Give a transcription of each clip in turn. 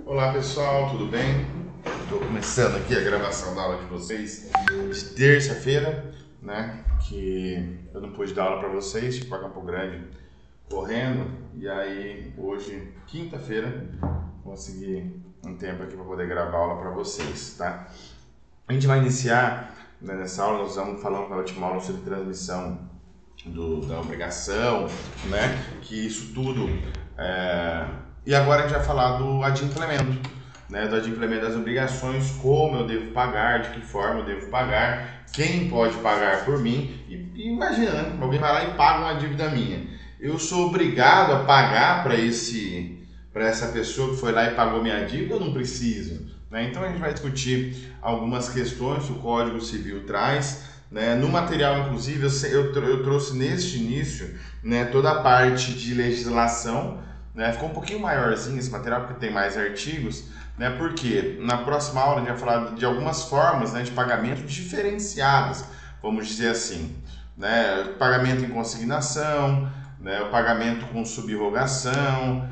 Olá pessoal, tudo bem? Estou começando aqui a gravação da aula de vocês de terça-feira, né? Que eu não pude dar aula para vocês, tive para Campo Grande correndo, e aí hoje, quinta-feira, consegui um tempo aqui para poder gravar a aula para vocês, tá? A gente vai iniciar, né, nessa aula, nós vamos falando na última aula sobre transmissão da obrigação, né? Que isso tudo E agora a gente vai falar do adimplemento, né? Do adimplemento das obrigações, como eu devo pagar, de que forma eu devo pagar, quem pode pagar por mim. E imagina, né? Alguém vai lá e paga uma dívida minha. Eu sou obrigado a pagar para essa pessoa que foi lá e pagou minha dívida ou não preciso? Né? Então a gente vai discutir algumas questões que o Código Civil traz. Né? No material, inclusive, eu trouxe neste início, né, toda a parte de legislação. Né? Ficou um pouquinho maiorzinho esse material porque tem mais artigos, né? Porque na próxima aula a gente vai falar de algumas formas, né, de pagamento diferenciadas, vamos dizer assim, né? Pagamento em consignação, né? O pagamento com subrogação,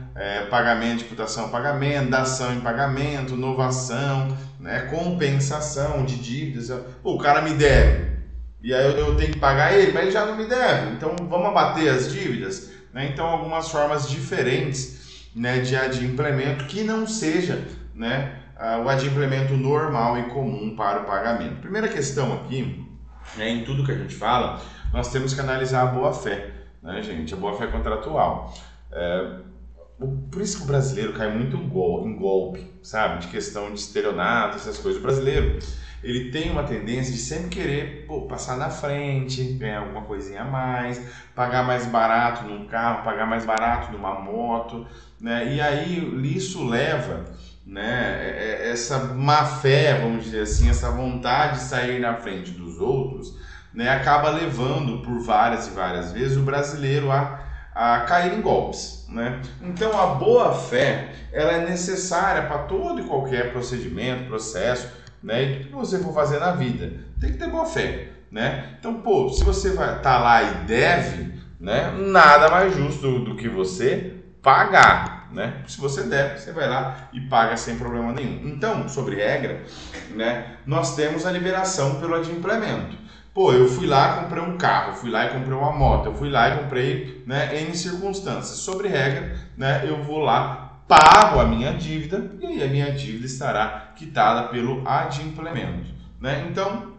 pagamento de imputação a pagamento, dação em pagamento, novação, né? Compensação de dívidas. O cara me deve e aí eu tenho que pagar ele, mas ele já não me deve, então vamos abater as dívidas. Então, algumas formas diferentes, né, de adimplemento que não seja, né, o adimplemento normal e comum para o pagamento. Primeira questão aqui, né, em tudo que a gente fala, nós temos que analisar a boa-fé, né, gente? A boa-fé contratual. Por isso que o brasileiro cai muito em golpe, sabe? De questão de estelionato, essas coisas. O brasileiro, ele tem uma tendência de sempre querer passar na frente, ganhar alguma coisinha a mais, pagar mais barato num carro, pagar mais barato numa moto, né? E aí isso leva, né, essa má fé, vamos dizer assim, essa vontade de sair na frente dos outros, né, acaba levando por várias e várias vezes o brasileiro a cair em golpes, né? Então a boa fé, ela é necessária para todo e qualquer procedimento, processo, né? E tudo que você for fazer na vida, tem que ter boa fé, né? Então, se você vai estar lá e deve, né, nada mais justo do que você pagar, né? Se você deve, você vai lá e paga sem problema nenhum. Então, sobre regra, né, nós temos a liberação pelo adimplemento. Eu fui lá, comprei um carro, fui lá e comprei uma moto, eu fui lá e comprei, né, N circunstâncias. Sobre regra, né, eu vou lá, pago a minha dívida e aí a minha dívida estará quitada pelo adimplemento, né? Então,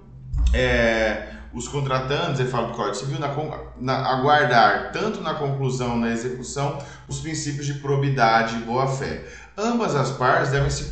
os contratantes, eu falo do Código Civil, aguardar tanto na conclusão, na execução, os princípios de probidade e boa-fé. Ambas as partes devem se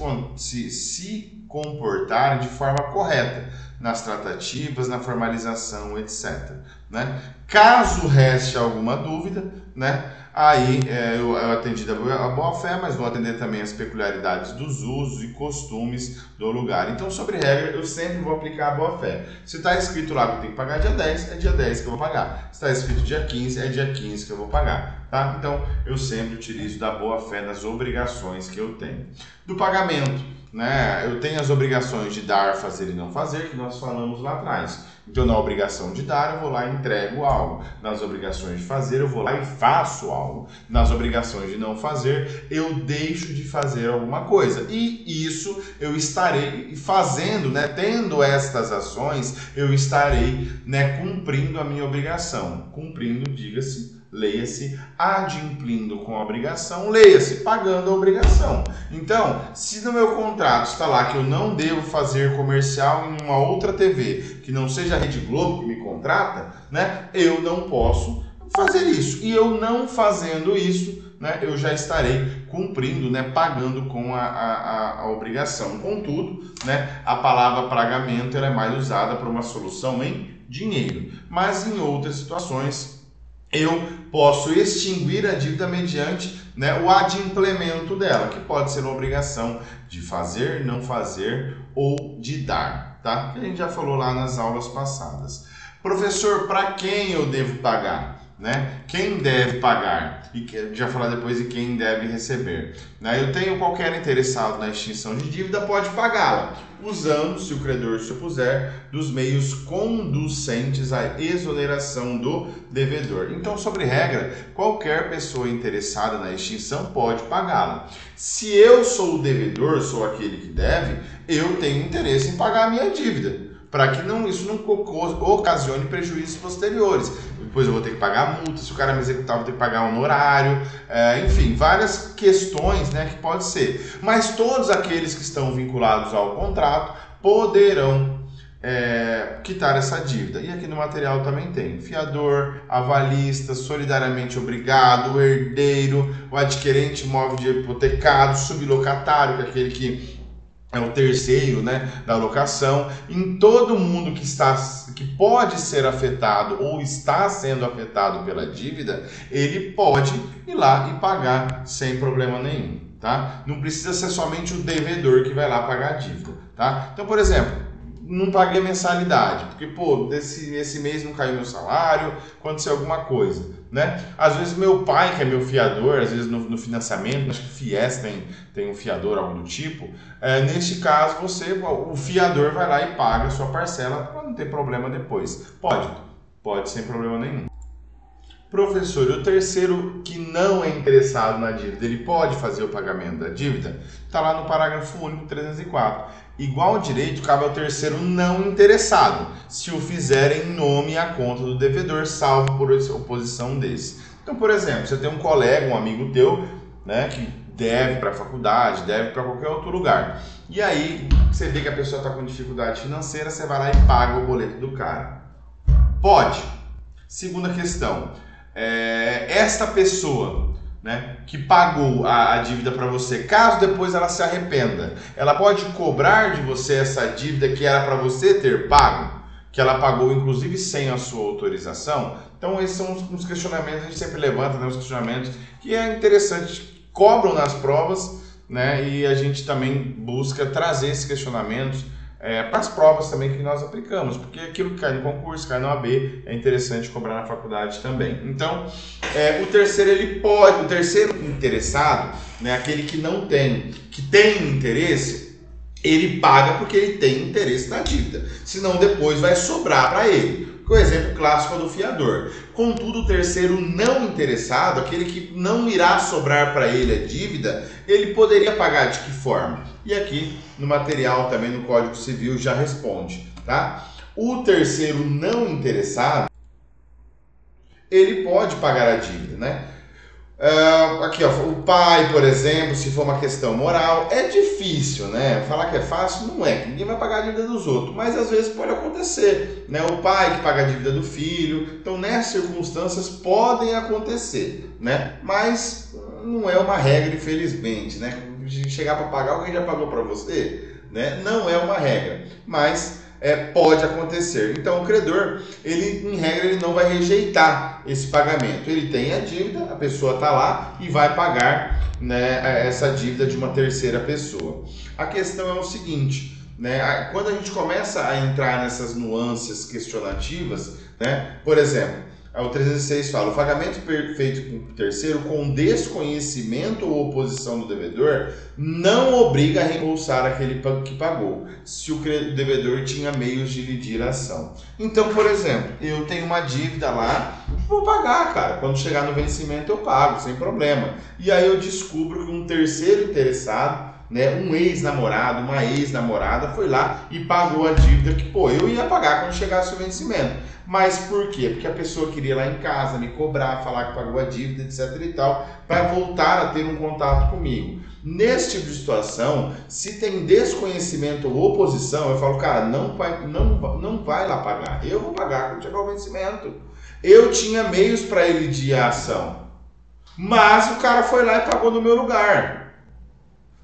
comportarem de forma correta nas tratativas, na formalização, etc. Né? Caso reste alguma dúvida, né, aí eu atendi a boa-fé, mas vou atender também as peculiaridades dos usos e costumes do lugar. Então, sobre regra, eu sempre vou aplicar a boa-fé. Se está escrito lá que eu tenho que pagar dia 10, é dia 10 que eu vou pagar. Se está escrito dia 15, é dia 15 que eu vou pagar. Tá? Então, eu sempre utilizo da boa-fé nas obrigações que eu tenho. Do pagamento, né, eu tenho as obrigações de dar, fazer e não fazer, que nós falamos lá atrás. Então, na obrigação de dar, eu vou lá e entrego algo. Nas obrigações de fazer, eu vou lá e faço algo. Nas obrigações de não fazer, eu deixo de fazer alguma coisa. E isso eu estarei fazendo, né, tendo estas ações, eu estarei, né, cumprindo a minha obrigação. Cumprindo, diga-se, leia-se, adimplindo com a obrigação, leia-se, pagando a obrigação. Então, se no meu contrato está lá que eu não devo fazer comercial em uma outra TV, que não seja a Rede Globo que me contrata, né, eu não posso fazer isso. E eu não fazendo isso, né, eu já estarei cumprindo, né, pagando com a obrigação. Contudo, né, a palavra pagamento ela é mais usada para uma solução em dinheiro. Mas em outras situações, eu posso extinguir a dívida mediante, né, o adimplemento dela, que pode ser uma obrigação de fazer, não fazer ou de dar, tá? Que a gente já falou lá nas aulas passadas. Professor, para quem eu devo pagar? né? Quem deve pagar? E já falar depois de quem deve receber. Né? Eu tenho qualquer interessado na extinção de dívida pode pagá-la, usando, se o credor se opuser, dos meios conducentes à exoneração do devedor. Então, sobre regra, qualquer pessoa interessada na extinção pode pagá-la. Se eu sou o devedor, sou aquele que deve, eu tenho interesse em pagar a minha dívida, para que isso não ocasione prejuízos posteriores. Depois eu vou ter que pagar a multa, se o cara me executar, eu vou ter que pagar honorário, enfim, várias questões, né, que pode ser. Mas todos aqueles que estão vinculados ao contrato poderão quitar essa dívida. E aqui no material também tem fiador, avalista, solidariamente obrigado, o herdeiro, o adquirente imóvel de hipotecado, sublocatário, que é aquele que é o terceiro, né, da locação. Em todo mundo que pode ser afetado ou está sendo afetado pela dívida, ele pode ir lá e pagar sem problema nenhum, tá? Não precisa ser somente o devedor que vai lá pagar a dívida, tá? Então, por exemplo, não paguei mensalidade, porque, pô, esse mês não caiu meu salário, aconteceu alguma coisa, né? Às vezes meu pai, que é meu fiador, às vezes no financiamento, acho que FIES tem um fiador, algo do tipo, neste caso, o fiador vai lá e paga a sua parcela para não ter problema depois. Pode sem problema nenhum. Professor, e o terceiro que não é interessado na dívida, ele pode fazer o pagamento da dívida? Está lá no parágrafo único 304. Igual direito cabe ao terceiro não interessado, se o fizer em nome e à conta do devedor, salvo por oposição desse. Então, por exemplo, você tem um colega, um amigo teu, né, que deve para a faculdade, deve para qualquer outro lugar. E aí, você vê que a pessoa está com dificuldade financeira, você vai lá e paga o boleto do cara. Pode. Segunda questão. Esta pessoa, né, que pagou a dívida para você, caso depois ela se arrependa, ela pode cobrar de você essa dívida que era para você ter pago, que ela pagou inclusive sem a sua autorização? Então esses são uns questionamentos, a gente sempre levanta, né, os questionamentos que é interessante, cobram nas provas, né, e a gente também busca trazer esses questionamentos para as provas também que nós aplicamos, porque aquilo que cai no concurso, cai no AB, é interessante cobrar na faculdade também. Então, o terceiro interessado, né, aquele que não tem, que tem interesse, ele paga porque ele tem interesse na dívida, senão depois vai sobrar para ele. O exemplo clássico é do fiador. Contudo, o terceiro não interessado, aquele que não irá sobrar para ele a dívida, ele poderia pagar de que forma? E aqui no material, também no Código Civil, já responde, tá? O terceiro não interessado, ele pode pagar a dívida, né? Aqui, ó, o pai, por exemplo, se for uma questão moral, é difícil, né? Falar que é fácil, não é, ninguém vai pagar a dívida dos outros, mas às vezes pode acontecer, né? O pai que paga a dívida do filho, então nessas circunstâncias podem acontecer, né? Mas não é uma regra, infelizmente, né? Chegar para pagar, alguém já pagou para você, né? Não é uma regra, mas pode acontecer. Então o credor, ele em regra, ele não vai rejeitar esse pagamento. Ele tem a dívida, a pessoa está lá e vai pagar, né, essa dívida de uma terceira pessoa. A questão é o seguinte, né, quando a gente começa a entrar nessas nuances questionativas, né, por exemplo, o 306 fala: o pagamento feito com o terceiro com desconhecimento ou oposição do devedor não obriga a reembolsar aquele que pagou, se o devedor tinha meios de lidir a ação. Então, por exemplo, eu tenho uma dívida lá, vou pagar, cara. Quando chegar no vencimento eu pago, sem problema. E aí eu descubro que um terceiro interessado, né, um ex-namorado, uma ex-namorada foi lá e pagou a dívida que, eu ia pagar quando chegasse o vencimento. Mas por quê? Porque a pessoa queria ir lá em casa me cobrar, falar que pagou a dívida, etc e tal, para voltar a ter um contato comigo. Nesse tipo de situação, se tem desconhecimento ou oposição, eu falo, cara, não vai lá pagar. Eu vou pagar quando chegar o vencimento. Eu tinha meios para elidir a ação, mas o cara foi lá e pagou no meu lugar.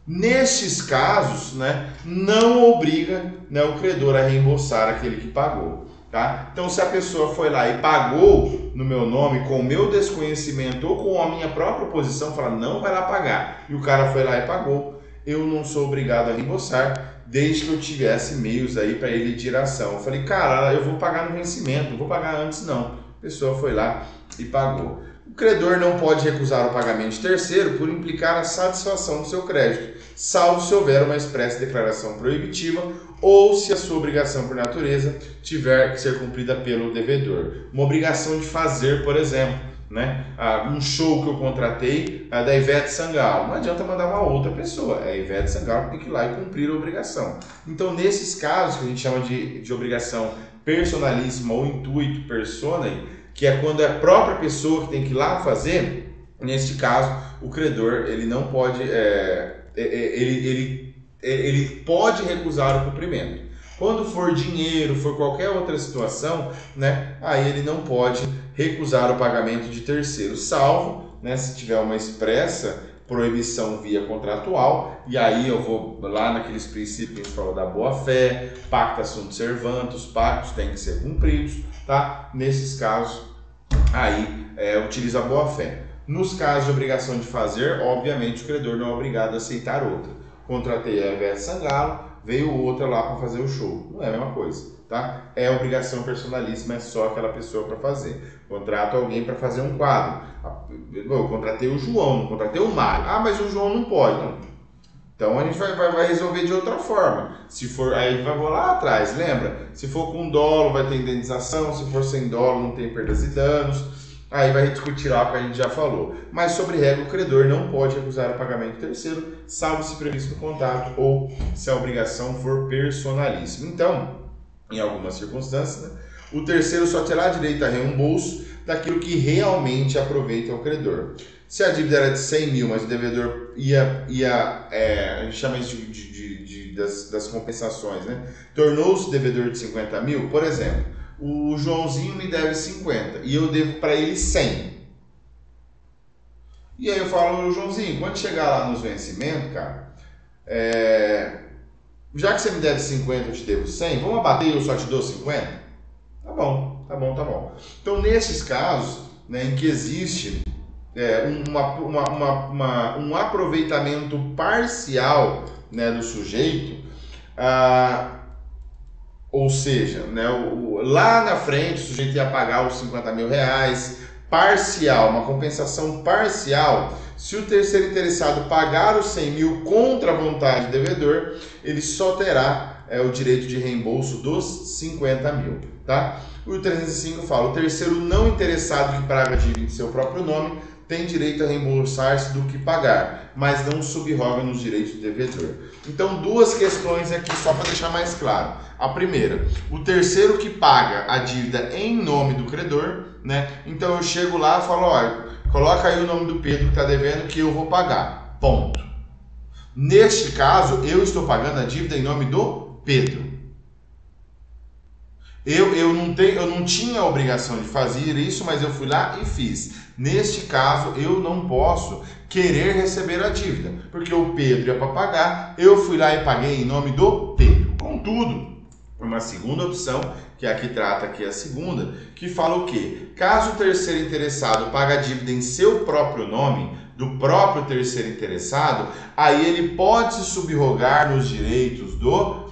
Nestes casos, né, não obriga, né, o credor a reembolsar aquele que pagou. Tá? Então, se a pessoa foi lá e pagou no meu nome com o meu desconhecimento ou com a minha própria oposição, fala, não vai lá pagar, e o cara foi lá e pagou, eu não sou obrigado a reembolsar, desde que eu tivesse meios aí para ele de ação. Eu falei, cara, eu vou pagar no vencimento, não vou pagar antes não. a pessoa foi lá e pagou. O credor não pode recusar o pagamento de terceiro por implicar na satisfação do seu crédito, salvo se houver uma expressa declaração proibitiva ou se a sua obrigação por natureza tiver que ser cumprida pelo devedor. Uma obrigação de fazer, por exemplo, né? Um show que eu contratei da Ivete Sangalo. Não adianta mandar uma outra pessoa. É a Ivete Sangalo que tem que ir lá e cumprir a obrigação. Então, nesses casos que a gente chama de obrigação personalíssima ou intuito personae, que é quando é a própria pessoa que tem que ir lá fazer, neste caso, o credor ele não pode, ele pode recusar o cumprimento. Quando for dinheiro, for qualquer outra situação, né, aí ele não pode recusar o pagamento de terceiro, salvo, né, se tiver uma expressa proibição via contratual, e aí eu vou lá naqueles princípios que a gente falou da boa-fé, pacta sunt servantus, pactos têm que ser cumpridos, tá? Nesses casos, aí utiliza a boa-fé. Nos casos de obrigação de fazer, obviamente o credor não é obrigado a aceitar outra. Contratei a Ivete Sangalo, veio outra lá para fazer o show. Não é a mesma coisa, tá? É obrigação personalíssima, é só aquela pessoa para fazer. Contrato alguém para fazer um quadro. Eu contratei o João, não contratei o Mário. Ah, mas o João não pode, não. Então a gente vai resolver de outra forma. Se for, aí vai lá atrás, lembra? Se for com dolo, vai ter indenização. Se for sem dolo, não tem perdas e danos. Aí vai discutir lá o que a gente já falou. Mas sobre regra, o credor não pode recusar o pagamento terceiro, salvo se previsto no contrato ou se a obrigação for personalíssima. Então, em algumas circunstâncias, né, o terceiro só terá direito a reembolso daquilo que realmente aproveita o credor. Se a dívida era de 100 mil, mas o devedor a gente chama isso das compensações, né? Tornou-se devedor de 50 mil, por exemplo, o Joãozinho me deve 50 e eu devo para ele 100. E aí eu falo, Joãozinho, quando chegar lá nos vencimentos, cara, já que você me deve 50, eu te devo 100, vamos abater e eu só te dou 50? Tá bom. Então, nesses casos, né, em que existe um aproveitamento parcial, né, do sujeito, ou seja, né, lá na frente o sujeito ia pagar os 50 mil reais, parcial, uma compensação parcial. Se o terceiro interessado pagar os 100 mil contra a vontade do devedor, ele só terá o direito de reembolso dos 50 mil, tá? O 305 fala, o terceiro não interessado que paga a dívida em seu próprio nome tem direito a reembolsar-se do que pagar, mas não subroga nos direitos do devedor. Então, duas questões aqui só para deixar mais claro. A primeira, o terceiro que paga a dívida em nome do credor, né? Então eu chego lá e falo, olha, coloca aí o nome do Pedro que está devendo que eu vou pagar. Ponto. Neste caso, eu estou pagando a dívida em nome do Pedro. Eu não tinha a obrigação de fazer isso, mas eu fui lá e fiz. Neste caso, eu não posso querer receber a dívida, porque o Pedro ia para pagar, eu fui lá e paguei em nome do Pedro. Contudo, uma segunda opção, que aqui trata aqui a segunda, que fala o quê? Caso o terceiro interessado pague a dívida em seu próprio nome, do próprio terceiro interessado, aí ele pode se subrogar nos direitos do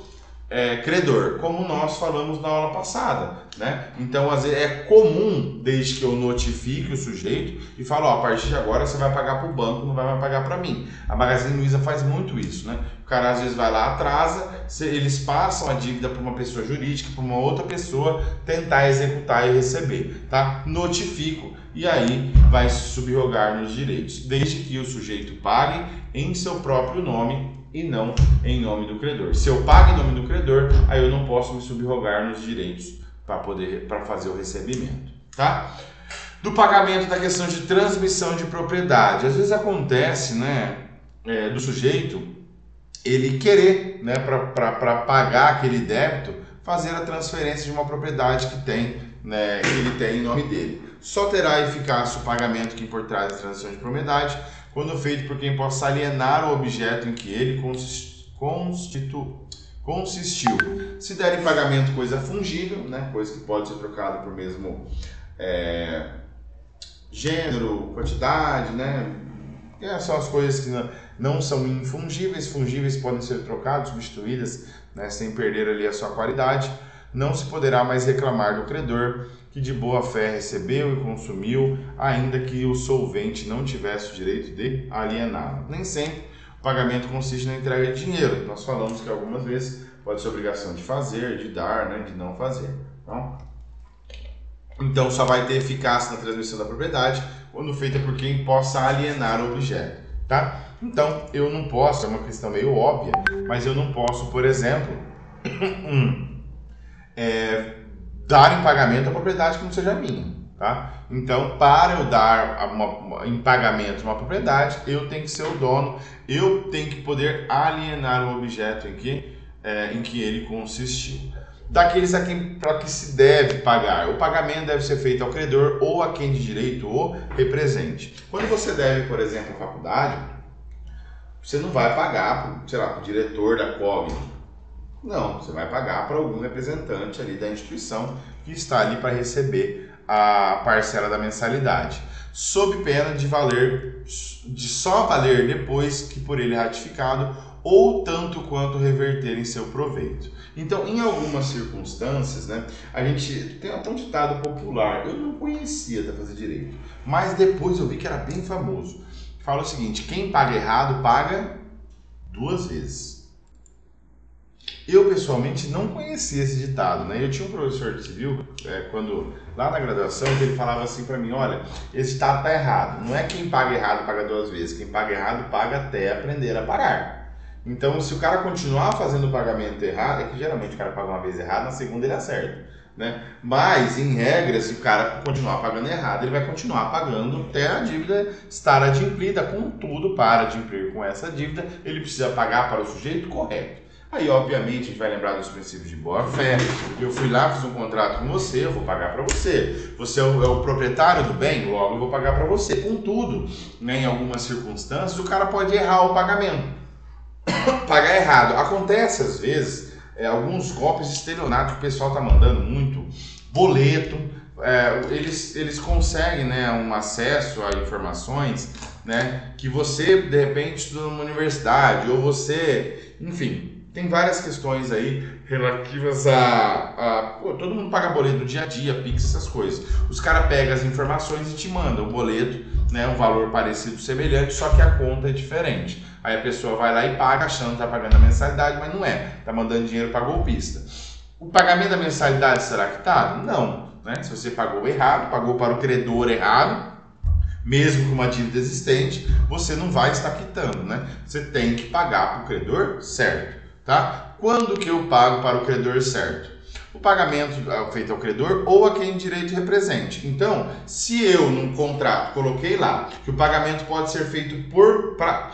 credor, como nós falamos na aula passada, né? Então, às vezes, é comum, desde que eu notifique o sujeito e falo, a partir de agora você vai pagar para o banco, não vai mais pagar para mim. A Magazine Luiza faz muito isso, né? O cara às vezes vai lá, atrasa, eles passam a dívida para uma pessoa jurídica, para uma outra pessoa tentar executar e receber, tá? Notifico e aí vai se subrogar nos direitos, desde que o sujeito pague em seu próprio nome e não em nome do credor. Se eu pago em nome do credor, aí eu não posso me subrogar nos direitos para fazer o recebimento, tá? Do pagamento da questão de transmissão de propriedade. Às vezes acontece, né, do sujeito ele querer, né, para pagar aquele débito, fazer a transferência de uma propriedade que tem, né, que ele tem em nome dele. Só terá eficácia o pagamento que por trás da transação de propriedade quando feito por quem possa alienar o objeto em que ele consistiu. Se der em pagamento coisa fungível, né, coisa que pode ser trocada por mesmo gênero, quantidade, né, são as coisas que não são infungíveis, fungíveis podem ser trocadas, substituídas, né, sem perder ali a sua qualidade. não se poderá mais reclamar do credor que de boa fé recebeu e consumiu, ainda que o solvente não tivesse o direito de aliená-lo. Nem sempre o pagamento consiste na entrega de dinheiro. Nós falamos que algumas vezes pode ser obrigação de fazer, de dar, né, de não fazer. Então só vai ter eficácia na transmissão da propriedade quando feita por quem possa alienar o objeto, tá? Então eu não posso, é uma questão meio óbvia, mas eu não posso, por exemplo, dar em pagamento a propriedade que não seja minha, tá? Então, para eu dar em pagamento uma propriedade, eu tenho que ser o dono, eu tenho que poder alienar o objeto em que ele consistiu. Daqueles para que se deve pagar. O pagamento deve ser feito ao credor ou a quem de direito o represente. Quando você deve, por exemplo, à faculdade, você não vai pagar, para o diretor da COG. Não, você vai pagar para algum representante ali da instituição que está ali para receber a parcela da mensalidade, sob pena de só valer depois que por ele ratificado ou tanto quanto reverter em seu proveito. Então, em algumas circunstâncias, né, a gente tem até um ditado popular, eu não conhecia da Fazer Direito, mas depois eu vi que era bem famoso. Fala o seguinte: quem paga errado, paga 2 vezes. Eu, pessoalmente, não conhecia esse ditado, né? Eu tinha um professor de civil, lá na graduação, que ele falava assim para mim: olha, esse ditado tá errado. Não é quem paga errado paga 2 vezes. Quem paga errado paga até aprender a pagar. Então, se o cara continuar fazendo o pagamento errado, é que geralmente o cara paga uma vez errado, na segunda ele acerta, né? Mas, em regra, se o cara continuar pagando errado, ele vai continuar pagando até a dívida estar adimplida. Contudo, para adimplir com essa dívida, ele precisa pagar para o sujeito correto. Aí, obviamente, a gente vai lembrar dos princípios de boa-fé. Eu fui lá, fiz um contrato com você, eu vou pagar para você. Você é o proprietário do bem, logo eu vou pagar para você. Contudo, né, em algumas circunstâncias, o cara pode errar o pagamento. Pagar errado. Acontece, às vezes, alguns golpes de estelionato que o pessoal está mandando muito. Boleto. Eles conseguem, né, um acesso a informações, né, que você, de repente, estuda numa universidade, ou você, enfim... Tem várias questões aí relativas todo mundo paga boleto no dia a dia, Pix, essas coisas. Os caras pegam as informações e te mandam o boleto, né, um valor parecido, semelhante, só que a conta é diferente. Aí a pessoa vai lá e paga achando que está pagando a mensalidade, mas não é. Está mandando dinheiro para golpista. O pagamento da mensalidade será quitado? Não. Né? Se você pagou errado, pagou para o credor errado, mesmo com uma dívida existente, você não vai estar quitando, né? Você tem que pagar para o credor certo. Tá? Quando que eu pago para o credor certo? O pagamento é feito ao credor ou a quem direito represente. Então, se eu num contrato coloquei lá que o pagamento pode ser feito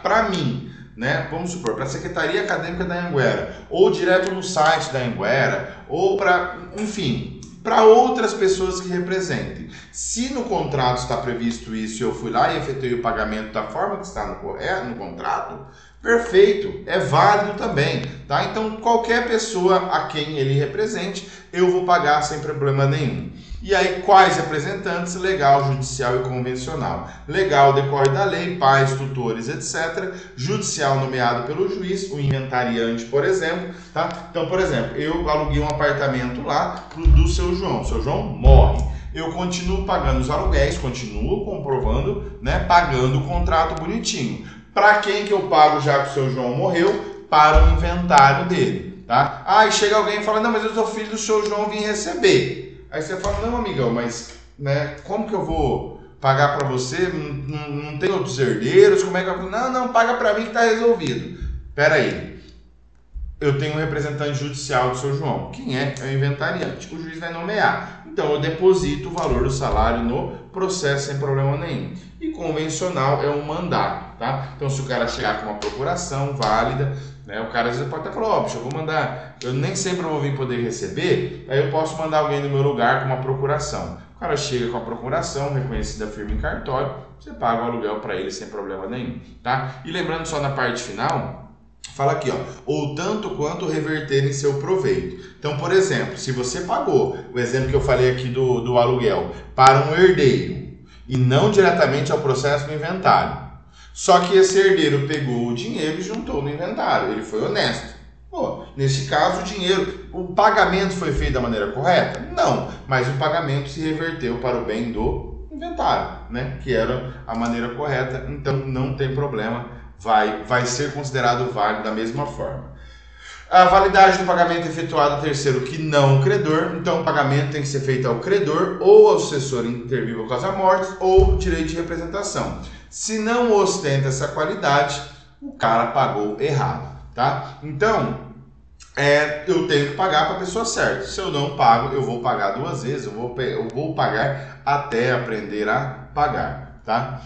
para mim, né? Vamos supor, para a Secretaria Acadêmica da Anhanguera, ou direto no site da Anhanguera, ou para outras pessoas que representem. Se no contrato está previsto isso e eu fui lá e efetuei o pagamento da forma que está no contrato, perfeito, é válido também, tá? Então, qualquer pessoa a quem ele represente, eu vou pagar sem problema nenhum. E aí, quais representantes? Legal, judicial e convencional. Legal decorre da lei, pais, tutores, etc. Judicial nomeado pelo juiz, o inventariante, por exemplo, tá? Então, por exemplo, eu aluguei um apartamento lá do seu João. O seu João morre. Eu continuo pagando os aluguéis, continuo comprovando, né, pagando o contrato bonitinho. Para quem que eu pago já que o seu João morreu? Para o inventário dele, tá? Aí chega alguém e fala: não, mas eu sou filho do seu João, vim receber. Aí você fala: não, amigão, mas, né, como que eu vou pagar para você? Não tem outros herdeiros? Como é que eu... Não, paga para mim que está resolvido. Pera aí. Eu tenho um representante judicial do seu João. Quem é? É o inventariante. O juiz vai nomear. Então, eu deposito o valor do salário no processo sem problema nenhum. E convencional é um mandato, tá? Então, se o cara chegar com uma procuração válida, né, o cara às vezes pode até falar: ó, bicho, eu vou mandar, eu nem sempre vou vir poder receber, aí eu posso mandar alguém no meu lugar com uma procuração. O cara chega com a procuração, reconhecida firme em cartório, você paga o aluguel para ele sem problema nenhum, tá? E lembrando só na parte final, fala aqui, ó, ou tanto quanto reverter em seu proveito. Então, por exemplo, se você pagou, o exemplo que eu falei aqui do aluguel, para um herdeiro, e não diretamente ao processo do inventário, só que esse herdeiro pegou o dinheiro e juntou no inventário, ele foi honesto. Pô, nesse caso, o pagamento foi feito da maneira correta? Não, mas o pagamento se reverteu para o bem do inventário, né? Que era a maneira correta, então não tem problema, vai ser considerado válido da mesma forma. A validade do pagamento efetuado a terceiro que não o credor, então o pagamento tem que ser feito ao credor ou ao sucessor intervivo ou causa-mortis ou direito de representação. Se não ostenta essa qualidade, o cara pagou errado, tá? Então, eu tenho que pagar para a pessoa certa. Se eu não pago, eu vou pagar duas vezes, eu vou pagar até aprender a pagar, tá?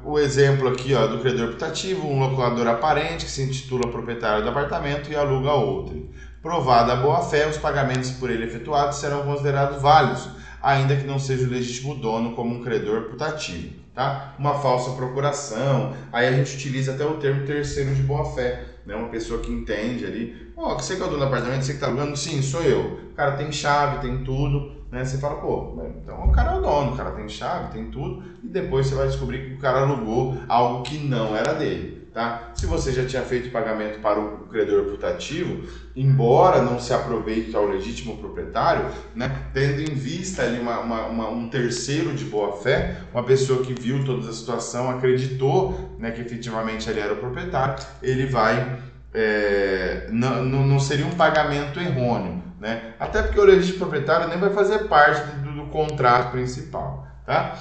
O exemplo aqui, ó, do credor putativo, um loculador aparente que se intitula proprietário do apartamento e aluga a outro. Provada a boa-fé, os pagamentos por ele efetuados serão considerados válidos, ainda que não seja o legítimo dono como um credor putativo, tá? Uma falsa procuração, aí a gente utiliza até o termo terceiro de boa-fé, né? Uma pessoa que entende ali, você que é o dono do apartamento, você que está alugando? Sim, sou eu. O cara tem chave, tem tudo, né? Você fala, então o cara é o dono, o cara tem chave, tem tudo, e depois você vai descobrir que o cara alugou algo que não era dele, tá? Se você já tinha feito pagamento para o credor putativo, embora não se aproveite ao legítimo proprietário, né? Tendo em vista ali um terceiro de boa-fé, uma pessoa que viu toda a situação, acreditou, né, que efetivamente ele era o proprietário, ele vai... não seria um pagamento errôneo, né? Até porque o legítimo proprietário nem vai fazer parte do contrato principal, tá?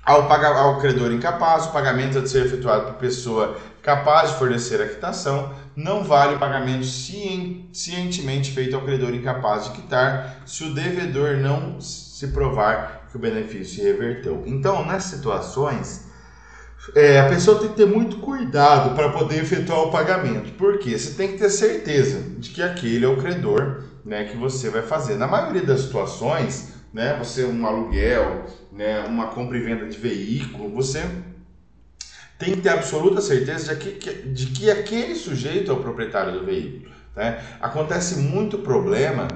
Ao credor incapaz, o pagamento a ser efetuado por pessoa capaz de fornecer a quitação, não vale o pagamento cientemente feito ao credor incapaz de quitar, se o devedor não se provar que o benefício se reverteu. Então, nessas situações, a pessoa tem que ter muito cuidado para poder efetuar o pagamento. Por quê? Você tem que ter certeza de que aquele é o credor, né, que você vai fazer. Na maioria das situações, né, você um aluguel, né, uma compra e venda de veículo, você tem que ter absoluta certeza de que aquele sujeito é o proprietário do veículo, né? Acontece muito problema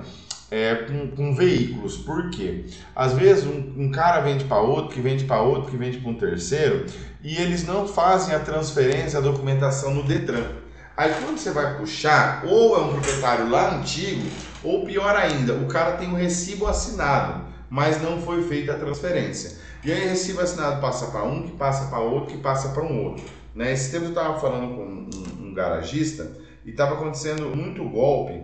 com veículos, por quê? Às vezes um cara vende para outro, que vende para outro, que vende para um terceiro, e eles não fazem a transferência, a documentação no Detran. Aí quando você vai puxar, ou é um proprietário lá antigo, ou pior ainda, o cara tem um recibo assinado, mas não foi feita a transferência. E aí recibo assinado passa para um, que passa para outro, que passa para um outro, né? Esse tempo eu estava falando com um garagista e estava acontecendo muito golpe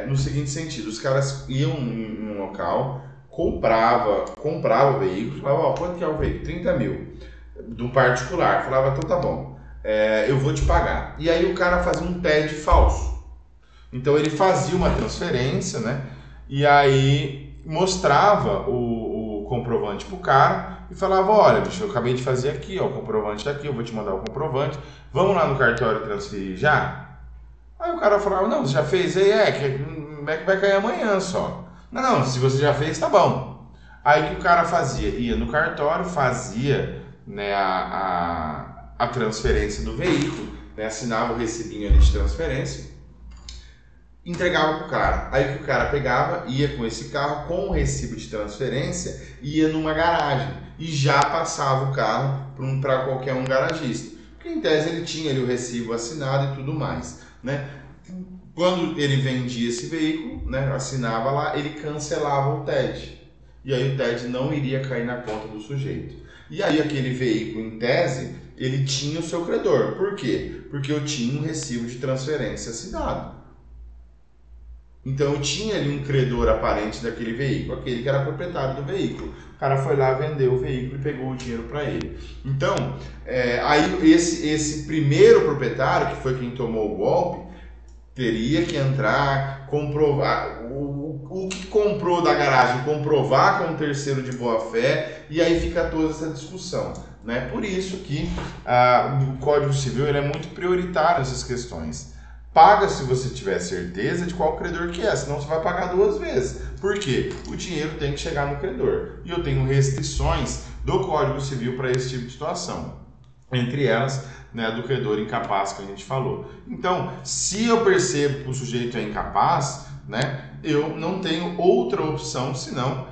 no seguinte sentido: os caras iam em um local, comprava o veículo, falava, quanto que é o veículo? 30 mil, do particular. Falava, então tá bom, eu vou te pagar. E aí o cara fazia um TED falso. Então ele fazia uma transferência, né? E aí mostrava o comprovante pro cara e falava, olha, bicho, eu acabei de fazer aqui, ó, o comprovante tá aqui, eu vou te mandar o comprovante, vamos lá no cartório transferir já? Aí o cara falava, não, você já fez? Aí que vai cair amanhã só. Não, se você já fez, tá bom. Aí o que o cara fazia? Ia no cartório, fazia, né, a transferência do veículo, né, assinava o recibinho ali de transferência, entregava pro cara. Aí que o cara pegava, ia com esse carro, com o recibo de transferência, ia numa garagem e já passava o carro para qualquer um garagista. Porque em tese ele tinha ali o recibo assinado e tudo mais, né? Quando ele vendia esse veículo, né, assinava lá, ele cancelava o TED. E aí o TED não iria cair na conta do sujeito. E aí aquele veículo, em tese, ele tinha o seu credor. Por quê? Porque eu tinha um recibo de transferência assinado. Então eu tinha ali um credor aparente daquele veículo, aquele que era proprietário do veículo. O cara foi lá, vendeu o veículo e pegou o dinheiro para ele. Então, aí esse primeiro proprietário, que foi quem tomou o golpe, teria que entrar, comprovar o que comprou da garagem, comprovar com um terceiro de boa-fé, e aí fica toda essa discussão, né? Por isso que o Código Civil ele é muito prioritário nessas questões. Paga se você tiver certeza de qual credor que é, senão você vai pagar duas vezes. Por quê? O dinheiro tem que chegar no credor. E eu tenho restrições do Código Civil para esse tipo de situação. Entre elas, né, do credor incapaz que a gente falou. Então, se eu percebo que o sujeito é incapaz, né, eu não tenho outra opção senão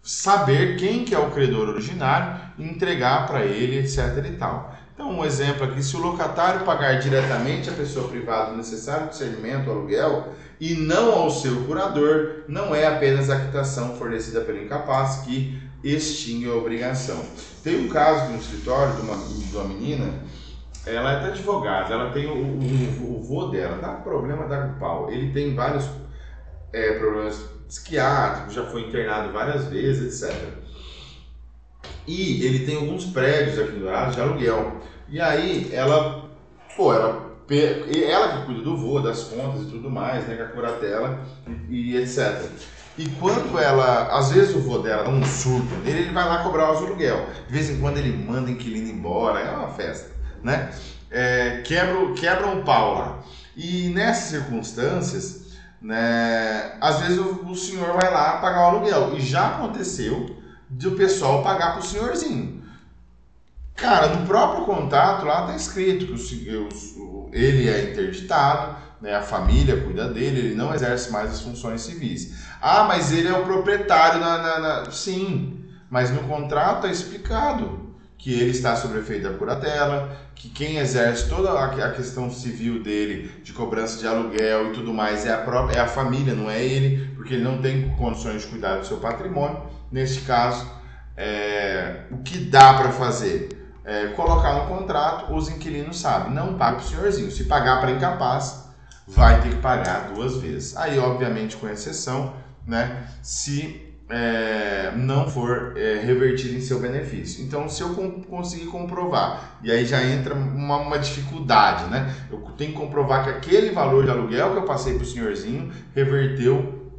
saber quem que é o credor originário, entregar para ele, etc. e tal. Então, um exemplo aqui, se o locatário pagar diretamente à pessoa privada o necessário discernimento, aluguel, e não ao seu curador, não é apenas a quitação fornecida pelo incapaz que extingue a obrigação. Tem um caso aqui no escritório de uma menina, ela é advogada, ela tem o vô dela, dá problema, dá com pau. Ele tem vários problemas psiquiátricos, já foi internado várias vezes, etc. E ele tem alguns prédios aqui no Dourados de aluguel. E aí ela que cuida do vô, das contas e tudo mais, né, com a curatela e etc. E quando às vezes o vô dela dá um surto nele, ele vai lá cobrar os aluguel. De vez em quando ele manda inquilino embora, é uma festa, né? Quebra um pau lá. E nessas circunstâncias, né, às vezes o senhor vai lá pagar o aluguel. E já aconteceu de o pessoal pagar pro senhorzinho. Cara, no próprio contrato lá tá escrito que ele é interditado, né, a família cuida dele, ele não exerce mais as funções civis. Ah, mas ele é o proprietário Sim, mas no contrato é explicado que ele está sob efeito da curatela, que quem exerce toda a questão civil dele, de cobrança de aluguel e tudo mais, é a família, não é ele, porque ele não tem condições de cuidar do seu patrimônio. Neste caso, o que dá para fazer? Colocar no contrato, os inquilinos sabem, não paga para o senhorzinho. Se pagar para incapaz, vai ter que pagar 2 vezes. Aí, obviamente, com exceção, né, se não for revertido em seu benefício. Então, se eu conseguir comprovar, e aí já entra uma dificuldade, né? Eu tenho que comprovar que aquele valor de aluguel que eu passei para o senhorzinho reverteu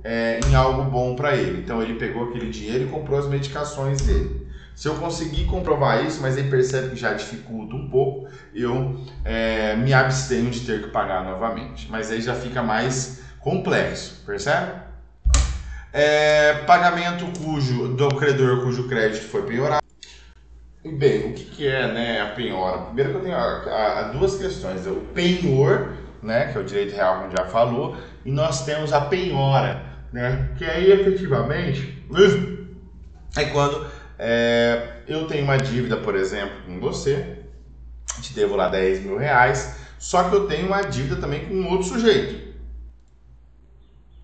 em algo bom para ele. Então, ele pegou aquele dinheiro e comprou as medicações dele. Se eu conseguir comprovar isso, mas aí percebe que já dificulta um pouco, eu me abstenho de ter que pagar novamente. Mas aí já fica mais complexo, percebe? Pagamento do credor cujo crédito foi penhorado. E bem, o que é, né, a penhora? Primeiro que eu tenho 2 questões. O penhor, né, que é o direito real, como já falou, e nós temos a penhora, né, que aí efetivamente é quando eu tenho uma dívida, por exemplo, com você, te devo lá 10 mil reais, só que eu tenho uma dívida também com um outro sujeito.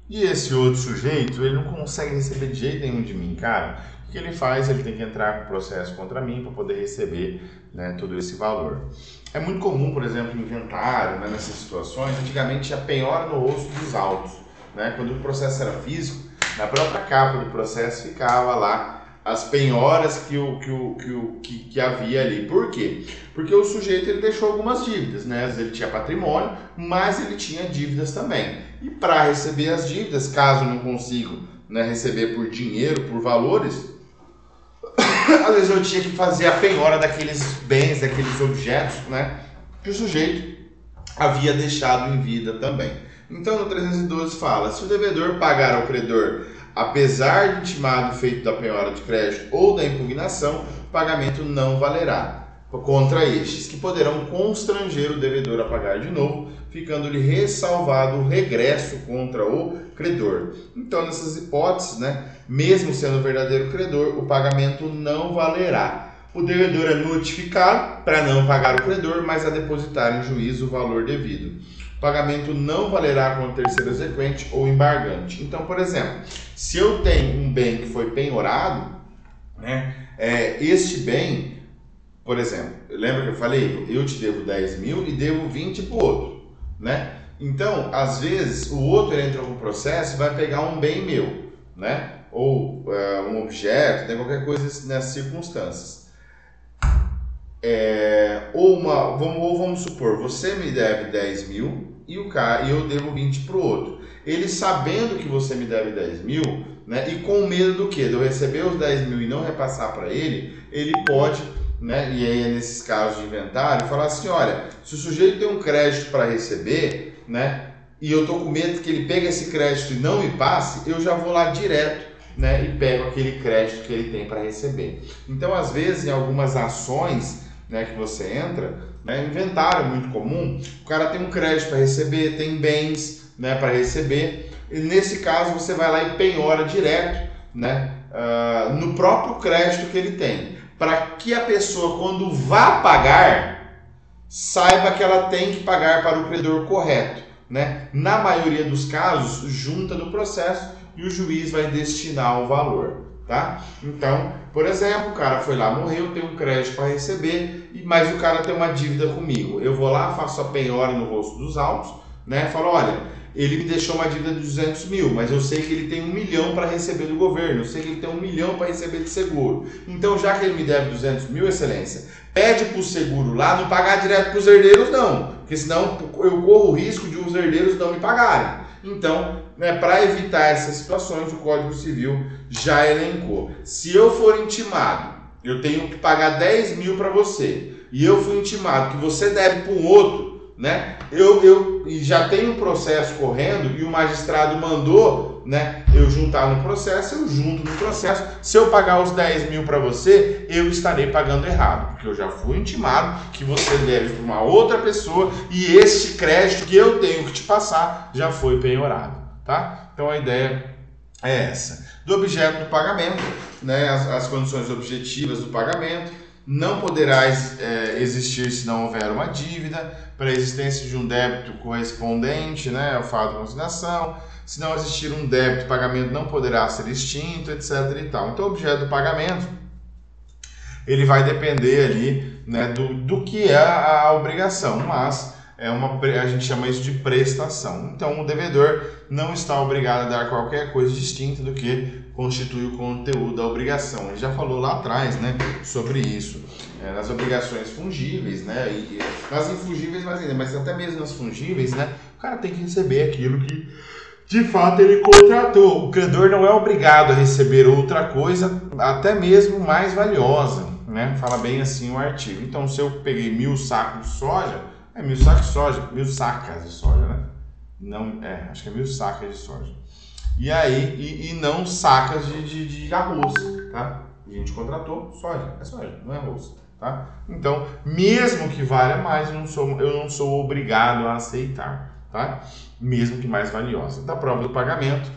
E esse outro sujeito, ele não consegue receber de jeito nenhum de mim, cara. O que ele faz? Ele tem que entrar com processo contra mim para poder receber, né, todo esse valor. É muito comum, por exemplo, inventário, né, nessas situações. Antigamente, a penhora no osso dos autos, né? Quando o processo era físico, na própria capa do processo ficava lá as penhoras que havia ali. Por quê? Porque o sujeito ele deixou algumas dívidas, né? Às vezes ele tinha patrimônio, mas ele tinha dívidas também. E para receber as dívidas, caso não consiga, né, receber por dinheiro, por valores, às vezes eu tinha que fazer a penhora daqueles bens, daqueles objetos, né, que o sujeito havia deixado em vida também. Então no 312 fala, se o devedor pagar ao credor apesar de intimado feito da penhora de crédito ou da impugnação, o pagamento não valerá contra estes, que poderão constranger o devedor a pagar de novo, ficando-lhe ressalvado o regresso contra o credor. Então, nessas hipóteses, né, mesmo sendo verdadeiro credor, o pagamento não valerá. O devedor é notificado para não pagar o credor, mas a depositar em juízo o valor devido. O pagamento não valerá contra terceiro exequente ou embargante. Então, por exemplo, se eu tenho um bem que foi penhorado, né, este bem, por exemplo, lembra que eu falei, eu te devo 10 mil e devo 20 para o outro, né? Então, às vezes, o outro entra com o processo e vai pegar um bem meu, né? Ou um objeto, né? Qualquer coisa nessas circunstâncias. Vamos supor, você me deve 10 mil e eu devo 20 para o outro. Ele sabendo que você me deve 10 mil, né? E com medo do quê? De eu receber os 10 mil e não repassar para ele pode, né, e aí nesses casos de inventário, falar assim, olha, se o sujeito tem um crédito para receber, né, e eu tô com medo que ele pegue esse crédito e não me passe, eu já vou lá direto, né, e pego aquele crédito que ele tem para receber. Então, às vezes, em algumas ações, né, que você entra, né, inventário é muito comum, o cara tem um crédito para receber, tem bens, né, para receber, e nesse caso você vai lá e penhora direto, né, no próprio crédito que ele tem, para que a pessoa, quando vá pagar, saiba que ela tem que pagar para o credor correto, né? Na maioria dos casos, junta do processo e o juiz vai destinar o valor, tá? Então, por exemplo, o cara foi lá, morreu, tem um crédito para receber, mas o cara tem uma dívida comigo. Eu vou lá, faço a penhora no rosto dos autos, né? Falo, olha, ele me deixou uma dívida de 200 mil, mas eu sei que ele tem 1 milhão para receber do governo, eu sei que ele tem 1 milhão para receber de seguro. Então, já que ele me deve 200 mil, excelência, pede para o seguro lá não pagar direto para os herdeiros não, porque senão eu corro o risco de os herdeiros não me pagarem. Então, né, para evitar essas situações, o Código Civil já elencou. Se eu for intimado, eu tenho que pagar 10 mil para você, e eu fui intimado que você deve para um outro, né? Eu já tenho um processo correndo e o magistrado mandou, né, eu juntar no processo, eu junto no processo. Se eu pagar os 10 mil para você, eu estarei pagando errado, porque eu já fui intimado que você deve para uma outra pessoa e este crédito que eu tenho que te passar já foi penhorado, tá? Então a ideia é essa. Do objeto do pagamento, né, as condições objetivas do pagamento. Não poderá existir se não houver uma dívida, para a existência de um débito correspondente, né, ao fato de consignação. Se não existir um débito, o pagamento não poderá ser extinto, etc. e tal. Então, o objeto do pagamento, ele vai depender ali, né, do que é a obrigação, mas a gente chama isso de prestação. Então, o devedor não está obrigado a dar qualquer coisa distinta do que constitui o conteúdo da obrigação. A gente já falou lá atrás, né, sobre isso. Nas obrigações fungíveis, né, e nas infungíveis, mas até mesmo nas fungíveis, né, o cara tem que receber aquilo que de fato ele contratou. O credor não é obrigado a receber outra coisa, até mesmo mais valiosa, né? Fala bem assim o artigo. Então, se eu peguei 1.000 sacos de soja, 1.000 sacos de soja, 1.000 sacas de soja, né? Não, acho que é 1.000 sacas de soja. E aí, e não sacas de arroz, tá? A gente contratou soja, é soja, não é arroz, tá? Então, mesmo que valha mais, eu não sou obrigado a aceitar, tá? Mesmo que mais valiosa. Da prova do pagamento,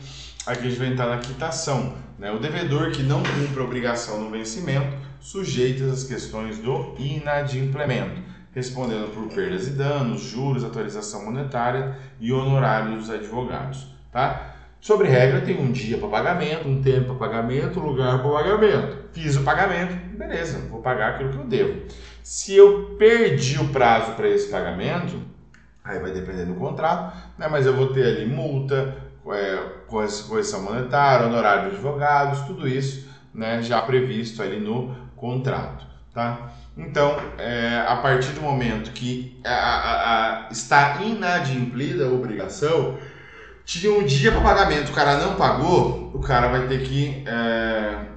aqui a gente vai entrar na quitação, né? O devedor que não cumpre a obrigação no vencimento, sujeita às questões do inadimplemento, respondendo por perdas e danos, juros, atualização monetária e honorários dos advogados, tá? Sobre regra, tem um dia para pagamento, um tempo para pagamento, lugar para pagamento. Fiz o pagamento, beleza, vou pagar aquilo que eu devo. Se eu perdi o prazo para esse pagamento, aí vai depender do contrato, né? Mas eu vou ter ali multa, correção monetária, honorário de advogados, tudo isso, né, já previsto ali no contrato, tá? Então, a partir do momento que está inadimplida a obrigação, tinha um dia para pagamento, o cara não pagou, o cara vai ter que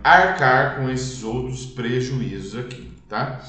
arcar com esses outros prejuízos aqui, tá?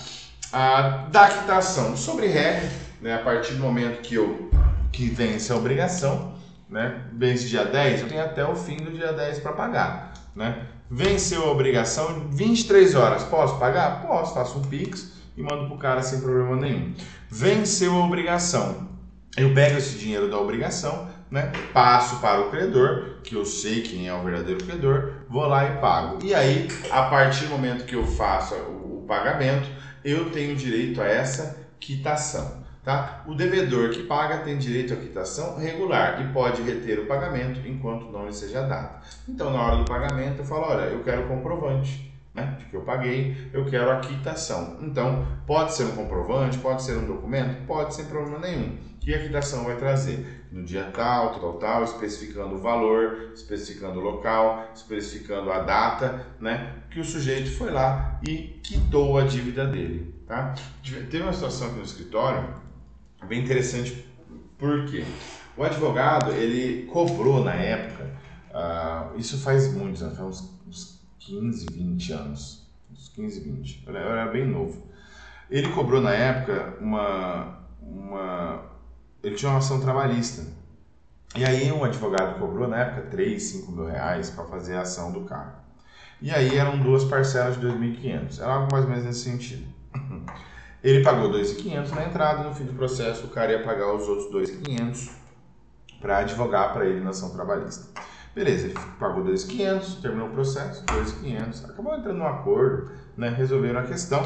Da quitação, sobre regra, né, a partir do momento que vence a obrigação, né, vence dia 10, eu tenho até o fim do dia 10 para pagar, né? Venceu a obrigação, 23 horas, posso pagar? Posso, faço um Pix e mando pro cara sem problema nenhum. Venceu a obrigação, eu pego esse dinheiro da obrigação, né, passo para o credor, que eu sei quem é o verdadeiro credor, vou lá e pago. E aí, a partir do momento que eu faço o pagamento, eu tenho direito a essa quitação. Tá? O devedor que paga tem direito à quitação regular e pode reter o pagamento enquanto não lhe seja dado. Então, na hora do pagamento, eu falo, olha, eu quero o comprovante, né, de que eu paguei, eu quero a quitação. Então, pode ser um comprovante, pode ser um documento, pode sem problema nenhum. Que a quitação vai trazer no dia tal, especificando o valor, especificando o local, especificando a data, né, que o sujeito foi lá e quitou a dívida dele, tá? Teve uma situação aqui no escritório bem interessante, porque o advogado, ele cobrou na época, isso faz muitos anos, faz uns 15, 20 anos, uns 15, 20, eu era bem novo. Ele cobrou na época ele tinha uma ação trabalhista, e aí um advogado cobrou na época 3, 5 mil reais para fazer a ação do carro. E aí eram 2 parcelas de 2.500, era algo mais ou menos nesse sentido. Ele pagou 2.500 na entrada, no fim do processo o cara ia pagar os outros 2.500 para advogar para ele na ação trabalhista. Beleza, ele pagou 2.500, terminou o processo, 2.500, acabou entrando num acordo, né, resolveram a questão.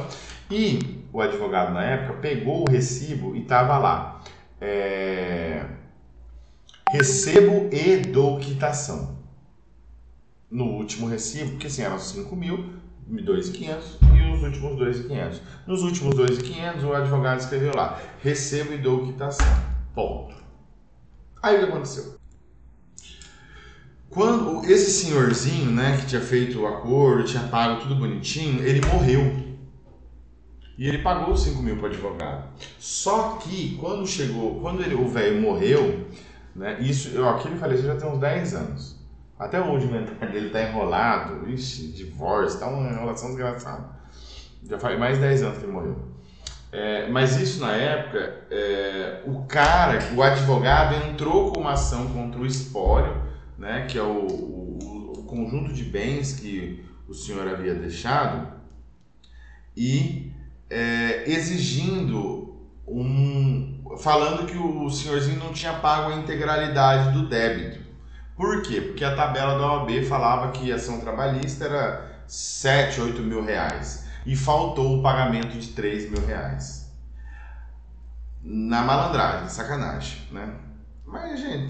E o advogado na época pegou o recibo e estava lá, recebo e dou quitação. No último recibo, porque assim, eram 5.000, 2.500 e os últimos 2.500. Nos últimos 2.500, o advogado escreveu lá, recebo e dou quitação. Ponto. Aí o que aconteceu? Quando esse senhorzinho, né, que tinha feito o acordo, tinha pago tudo bonitinho, ele morreu. E ele pagou 5.000 para o advogado. Só que quando o velho morreu, né, aquele faleceu já tem uns 10 anos. Até hoje o inventário dele tá enrolado, divórcio, tá uma enrolação desgraçada. Já faz mais de 10 anos que ele morreu. Mas isso na época, o advogado entrou com uma ação contra o espólio, né, que é o conjunto de bens que o senhor havia deixado, e exigindo falando que o senhorzinho não tinha pago a integralidade do débito. Por quê? Porque a tabela da OAB falava que a ação trabalhista era 7, 8 mil reais e faltou o pagamento de 3 mil reais. Na malandragem, sacanagem, né? Mas, gente,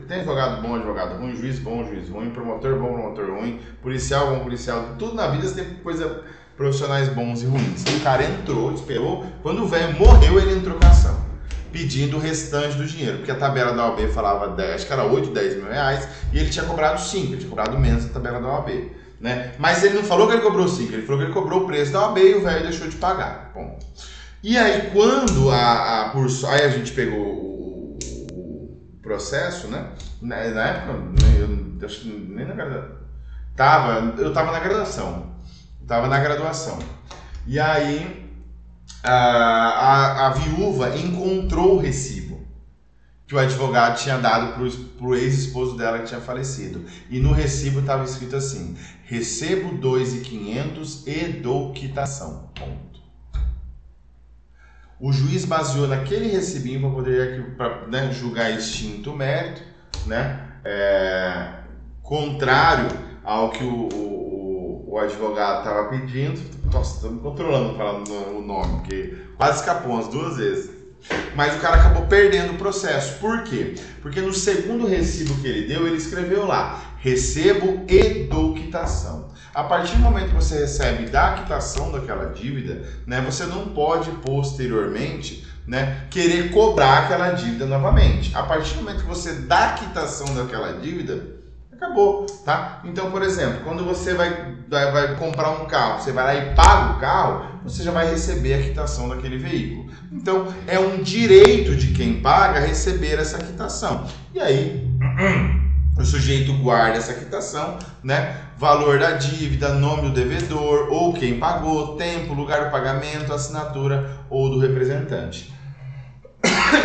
tem advogado bom, advogado ruim, juiz bom, juiz ruim, promotor bom, promotor ruim, policial bom, policial. Tudo na vida você tem profissionais bons e ruins. O cara entrou, esperou. Quando o velho morreu, ele entrou com a ação, pedindo o restante do dinheiro, porque a tabela da OAB falava 10, acho que era 8, 10 mil reais, e ele tinha cobrado 5, ele tinha cobrado menos da tabela da OAB, né? Mas ele não falou que ele cobrou 5, ele falou que ele cobrou o preço da OAB e o velho deixou de pagar. Bom. E aí quando aí a gente pegou o processo, né? Na época, eu acho que nem na graduação, eu tava na graduação, e aí a viúva encontrou o recibo que o advogado tinha dado pro ex-esposo dela que tinha falecido. E no recibo estava escrito assim, recebo 2.500 e dou quitação. Ponto. O juiz baseou naquele recibinho para poder julgar extinto o mérito, né? Contrário ao que o advogado estava pedindo. Nossa, estou me controlando falando o nome, porque quase escapou umas 2 vezes. Mas o cara acabou perdendo o processo. Por quê? Porque no segundo recibo que ele deu, ele escreveu lá, recebo e dou quitação. A partir do momento que você recebe e dá a quitação daquela dívida, né, você não pode posteriormente, né, querer cobrar aquela dívida novamente. A partir do momento que você dá a quitação daquela dívida, acabou, tá? Então, por exemplo, quando você vai comprar um carro, você vai lá e paga o carro, você já vai receber a quitação daquele veículo. Então, é um direito de quem paga receber essa quitação. E aí, o sujeito guarda essa quitação, né? Valor da dívida, nome do devedor, ou quem pagou, tempo, lugar do pagamento, assinatura ou do representante.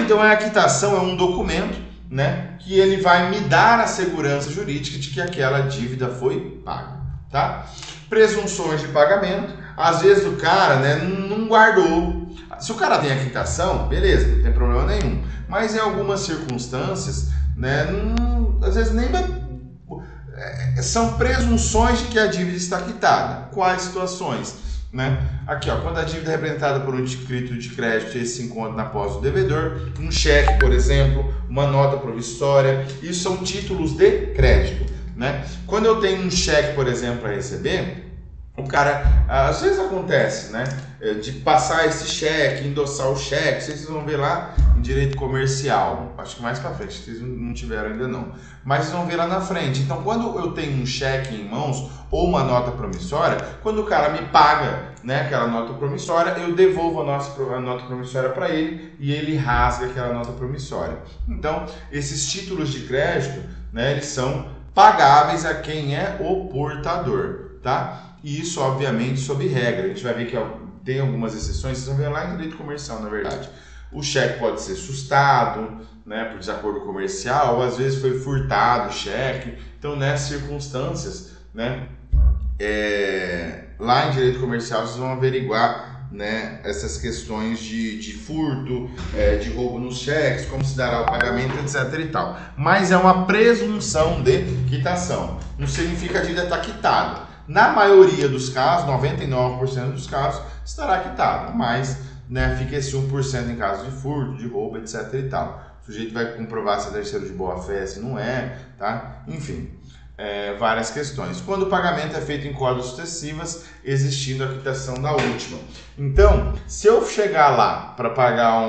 Então, a quitação é um documento, né, que ele vai me dar a segurança jurídica de que aquela dívida foi paga, tá? Presunções de pagamento, às vezes o cara, né, não guardou. Se o cara tem a quitação, beleza, não tem problema nenhum. Mas em algumas circunstâncias, né, às vezes nem são presunções de que a dívida está quitada. Quais situações? Né? Aqui, ó, quando a dívida é representada por um título de crédito, esse se encontra na posse do devedor, um cheque, por exemplo, uma nota provisória, isso são títulos de crédito, né? Quando eu tenho um cheque, por exemplo, para receber, o cara, às vezes acontece, né, de passar esse cheque, endossar o cheque, vocês vão ver lá em direito comercial, acho que mais para frente, vocês não tiveram ainda não, mas vocês vão ver lá na frente. Então, quando eu tenho um cheque em mãos ou uma nota promissória, quando o cara me paga, né, aquela nota promissória, eu devolvo a nota promissória para ele e ele rasga aquela nota promissória. Então, esses títulos de crédito, né, eles são pagáveis a quem é o portador, tá? E isso, obviamente, sob regra. A gente vai ver que tem algumas exceções, vocês vão ver lá em direito comercial, na verdade. O cheque pode ser sustado, né, por desacordo comercial, ou às vezes foi furtado o cheque. Então, nessas circunstâncias, né, lá em direito comercial, vocês vão averiguar, né, essas questões de furto, de roubo nos cheques, como se dará o pagamento, etc. e tal. Mas é uma presunção de quitação. Não significa que a dívida está quitada. Na maioria dos casos, 99% dos casos, estará quitado, mas, né, fica esse 1% em caso de furto, de roubo, etc e tal. O sujeito vai comprovar se é terceiro de boa fé, se não é, tá? Enfim, várias questões. Quando o pagamento é feito em códigos sucessivas, existindo a quitação da última. Então, se eu chegar lá para pagar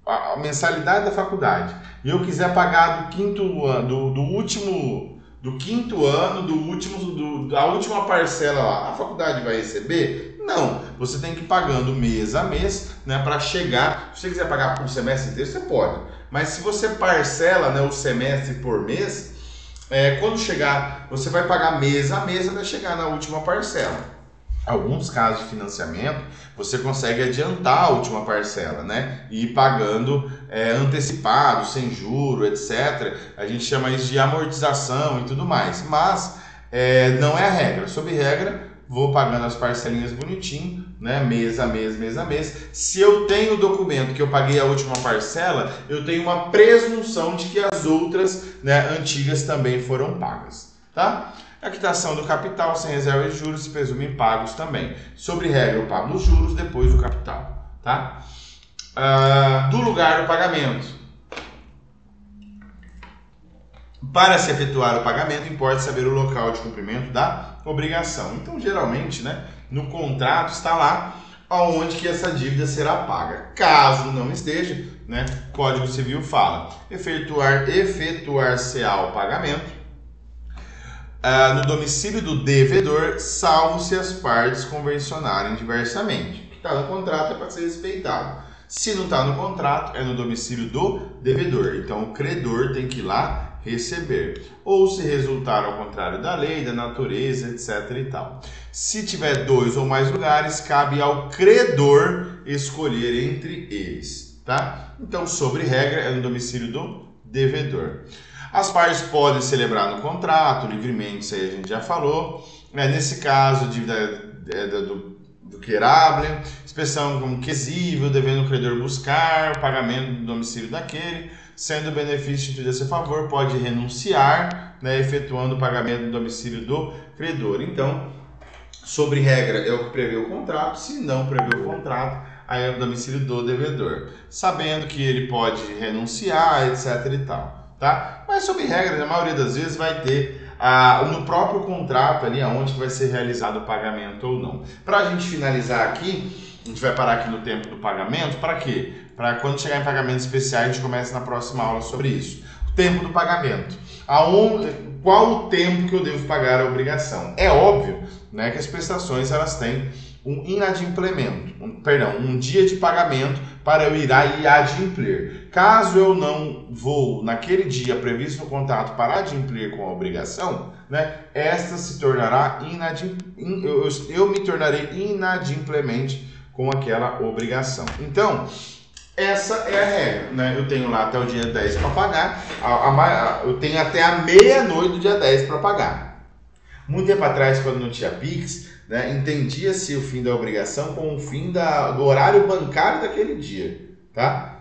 a mensalidade da faculdade e eu quiser pagar do quinto ano, do quinto ano, da última parcela lá, a faculdade vai receber? Não, você tem que ir pagando mês a mês, né, para chegar. Se você quiser pagar por semestre inteiro, você pode. Mas se você parcela, né, o semestre por mês, quando chegar, você vai pagar mês a mês até chegar na última parcela. Alguns casos de financiamento, você consegue adiantar a última parcela, né? E ir pagando antecipado, sem juro, etc. A gente chama isso de amortização e tudo mais. Mas não é a regra. Sob regra, vou pagando as parcelinhas bonitinho, né? Mês a mês, mês a mês. Se eu tenho o documento que eu paguei a última parcela, eu tenho uma presunção de que as outras, né, antigas também foram pagas, tá? A quitação do capital sem reserva de juros se presume pagos também. Sobre regra, eu pago os juros depois do capital, tá? Do lugar do pagamento. Para se efetuar o pagamento, importa saber o local de cumprimento da obrigação. Então, geralmente, né, no contrato está lá aonde que essa dívida será paga. Caso não esteja, né, o Código Civil fala efetuar-se-á o pagamento no domicílio do devedor, salvo se as partes convencionarem diversamente. O que está no contrato é para ser respeitado. Se não está no contrato, é no domicílio do devedor. Então, o credor tem que ir lá receber. Ou se resultar ao contrário da lei, da natureza, etc. e tal. Se tiver 2 ou mais lugares, cabe ao credor escolher entre eles, tá? Então, sobre regra, é no domicílio do devedor. As partes podem celebrar no contrato, livremente, isso aí a gente já falou. Nesse caso, dívida do querable, expressão como quesível, devendo o credor buscar o pagamento do domicílio daquele, sendo o benefício instituído a seu favor, pode renunciar, né, efetuando o pagamento do domicílio do credor. Então, sobre regra, é o que prevê o contrato. Se não prevê o contrato, aí é o domicílio do devedor, sabendo que ele pode renunciar, etc. e tal. Tá? Mas sob regra, na maioria das vezes vai ter no próprio contrato ali aonde vai ser realizado o pagamento ou não. Para a gente finalizar aqui, a gente vai parar aqui no tempo do pagamento. Para quê? Para quando chegar em pagamentos especiais, a gente começa na próxima aula sobre isso. O tempo do pagamento. Qual o tempo que eu devo pagar a obrigação? É óbvio, né, que as prestações elas têm um inadimplemento, um dia de pagamento para eu ir e adimplir. Caso eu não vou, naquele dia previsto no contrato, para adimplir com a obrigação, né, esta se tornará eu me tornarei inadimplemente com aquela obrigação. Então, essa é a regra, né? Eu tenho lá até o dia 10 para pagar, eu tenho até a meia-noite do dia 10 para pagar. Muito tempo atrás, quando não tinha Pix, né, entendia-se o fim da obrigação com o fim do horário bancário daquele dia, tá?